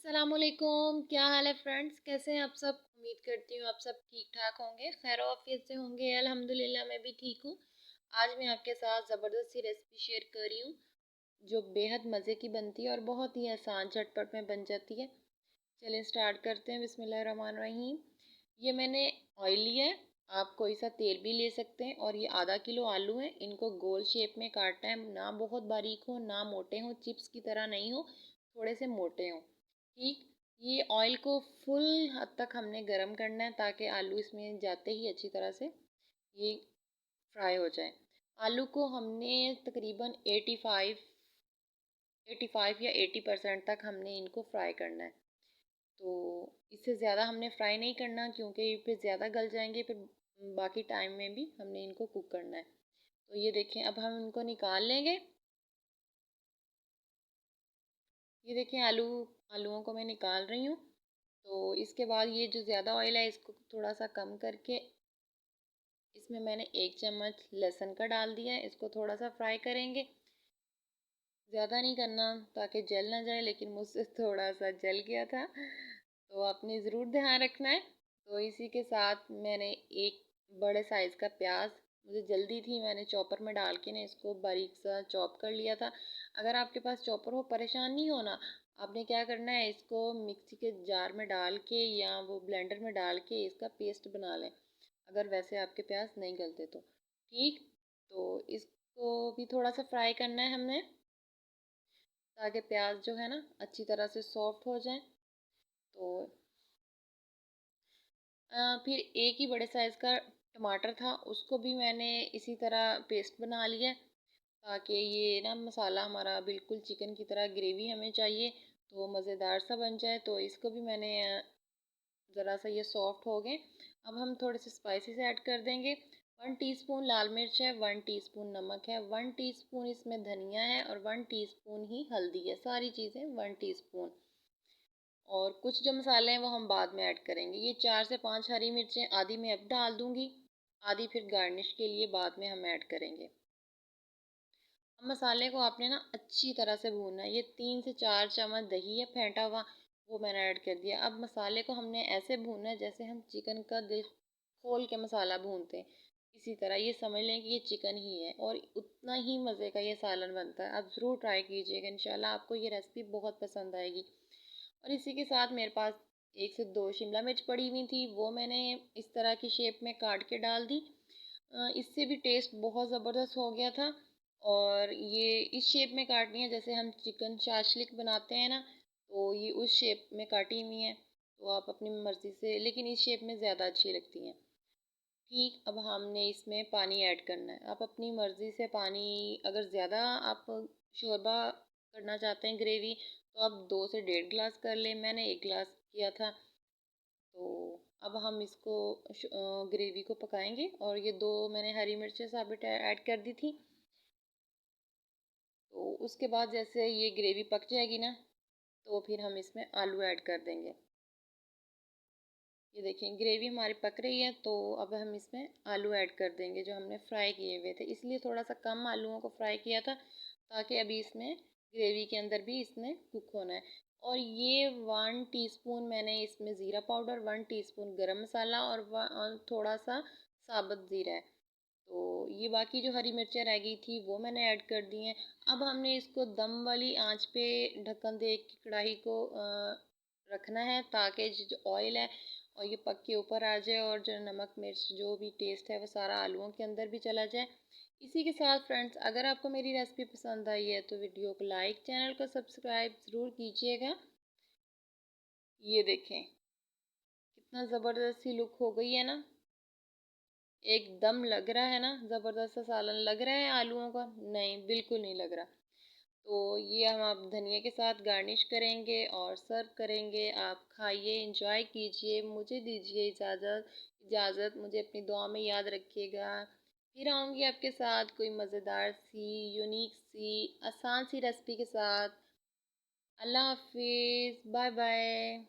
अस्सलामुअलैकुम। क्या हाल है फ्रेंड्स, कैसे हैं आप सब। उम्मीद करती हूँ आप सब ठीक ठाक होंगे, खैर आफियत से होंगे। अल्हम्दुलिल्लाह मैं भी ठीक हूँ। आज मैं आपके साथ ज़बरदस्त सी रेसिपी शेयर कर रही हूँ जो बेहद मज़े की बनती है और बहुत ही आसान झटपट में बन जाती है। चलिए स्टार्ट करते हैं। बिस्मिल्लाहिर्रहमानिर्रहीम। ये मैंने ऑयल लिया है, आप कोई सा तेल भी ले सकते हैं। और ये आधा किलो आलू है, इनको गोल शेप में काटना है, ना बहुत बारीक हो ना मोटे हो, चिप्स की तरह नहीं हो, थोड़े से मोटे हो। ठीक। ये ऑयल को फुल हद तक हमने गरम करना है ताकि आलू इसमें जाते ही अच्छी तरह से ये फ्राई हो जाए। आलू को हमने तकरीबन 85 या 80% तक हमने इनको फ्राई करना है। तो इससे ज़्यादा हमने फ्राई नहीं करना क्योंकि फिर ज़्यादा गल जाएंगे, फिर बाकी टाइम में भी हमने इनको कुक करना है। तो ये देखें, अब हम इनको निकाल लेंगे। ये देखें, आलूओं को मैं निकाल रही हूँ। तो इसके बाद ये जो ज़्यादा ऑयल है इसको थोड़ा सा कम करके इसमें मैंने 1 चम्मच लहसुन का डाल दिया है। इसको थोड़ा सा फ्राई करेंगे, ज़्यादा नहीं करना ताकि जल ना जाए, लेकिन मुझसे थोड़ा सा जल गया था तो आपने ज़रूर ध्यान रखना है। तो इसी के साथ मैंने एक बड़े साइज़ का प्याज, मुझे जल्दी थी, मैंने चॉपर में डाल के ना इसको बारीक सा चॉप कर लिया था। अगर आपके पास चॉपर हो, परेशान नहीं होना। आपने क्या करना है, इसको मिक्सी के जार में डाल के या वो ब्लेंडर में डाल के इसका पेस्ट बना लें, अगर वैसे आपके प्याज नहीं गलते तो। ठीक। तो इसको भी थोड़ा सा फ्राई करना है हमने ताकि प्याज जो है ना अच्छी तरह से सॉफ्ट हो जाए। तो फिर एक ही बड़े साइज़ का टमाटर था, उसको भी मैंने इसी तरह पेस्ट बना लिया है ताकि ये ना मसाला हमारा बिल्कुल चिकन की तरह ग्रेवी हमें चाहिए तो मज़ेदार सा बन जाए। तो इसको भी मैंने ज़रा सा ये सॉफ्ट हो गए। अब हम थोड़े से स्पाइसेस ऐड कर देंगे। 1 टीस्पून लाल मिर्च है, 1 टीस्पून नमक है, 1 टीस्पून इसमें धनिया है और 1 टीस्पून ही हल्दी है। सारी चीज़ें 1 टीस्पून। और कुछ जो मसाले हैं वो हम बाद में ऐड करेंगे। ये 4 से 5 हरी मिर्चें, आधी मैं अब डाल दूँगी, आधी फिर गार्निश के लिए बाद में हम ऐड करेंगे। अब मसाले को आपने ना अच्छी तरह से भूनना है। ये 3 से 4 चम्मच दही है फेंटा हुआ, वो मैंने ऐड कर दिया। अब मसाले को हमने ऐसे भूनना है जैसे हम चिकन का दिल खोल के मसाला भूनते हैं, इसी तरह ये समझ लें कि ये चिकन ही है। और उतना ही मज़े का ये सालन बनता है। आप ज़रूर ट्राई कीजिएगा, इंशाल्लाह आपको ये रेसिपी बहुत पसंद आएगी। और इसी के साथ मेरे पास 1 से 2 शिमला मिर्च पड़ी हुई थी, वो मैंने इस तरह की शेप में काट के डाल दी। इससे भी टेस्ट बहुत ज़बरदस्त हो गया था। और ये इस शेप में काटनी है जैसे हम चिकन शाशलिक बनाते हैं ना, तो ये उस शेप में काटी हुई हैं। तो आप अपनी मर्ज़ी से, लेकिन इस शेप में ज़्यादा अच्छी लगती हैं। ठीक। अब हमने इसमें पानी ऐड करना है, आप अपनी मर्ज़ी से पानी, अगर ज़्यादा आप शोरबा करना चाहते हैं ग्रेवी, तो आप 2 से 1.5 गिलास कर लें। मैंने 1 गिलास किया था। तो अब हम इसको ग्रेवी को पकाएंगे। और ये 2 मैंने हरी मिर्चें साबित ऐड कर दी थी। तो उसके बाद जैसे ये ग्रेवी पक जाएगी ना, तो फिर हम इसमें आलू ऐड कर देंगे। ये देखें ग्रेवी हमारी पक रही है, तो अब हम इसमें आलू ऐड कर देंगे जो हमने फ्राई किए हुए थे। इसलिए थोड़ा सा कम आलूओं को फ्राई किया था ताकि अभी इसमें ग्रेवी के अंदर भी इसमें कुक होना है। और ये 1 टीस्पून मैंने इसमें ज़ीरा पाउडर, 1 टीस्पून गरम मसाला और थोड़ा सा साबुत ज़ीरा है। तो ये बाकी जो हरी मिर्चें रह गई थी वो मैंने ऐड कर दी हैं। अब हमने इसको दम वाली आंच पे ढक्कन दे के कढ़ाई को रखना है ताकि जो ऑयल है और ये पक के ऊपर आ जाए और जो नमक मिर्च जो भी टेस्ट है वो सारा आलूओं के अंदर भी चला जाए। इसी के साथ फ्रेंड्स, अगर आपको मेरी रेसिपी पसंद आई है तो वीडियो को लाइक, चैनल को सब्सक्राइब ज़रूर कीजिएगा। ये देखें कितना ज़बरदस्त सी लुक हो गई है ना, एकदम लग रहा है ना ज़बरदस्त सा सालन। लग रहा है आलूओं का? नहीं, बिल्कुल नहीं लग रहा। तो ये हम आप धनिया के साथ गार्निश करेंगे और सर्व करेंगे। आप खाइए, एंजॉय कीजिए। मुझे दीजिए इजाज़त। मुझे अपनी दुआ में याद रखिएगा। फिर आऊँगी आपके साथ कोई मज़ेदार सी, यूनिक सी, आसान सी रेसिपी के साथ। अल्लाह हाफिज़, बाय बाय।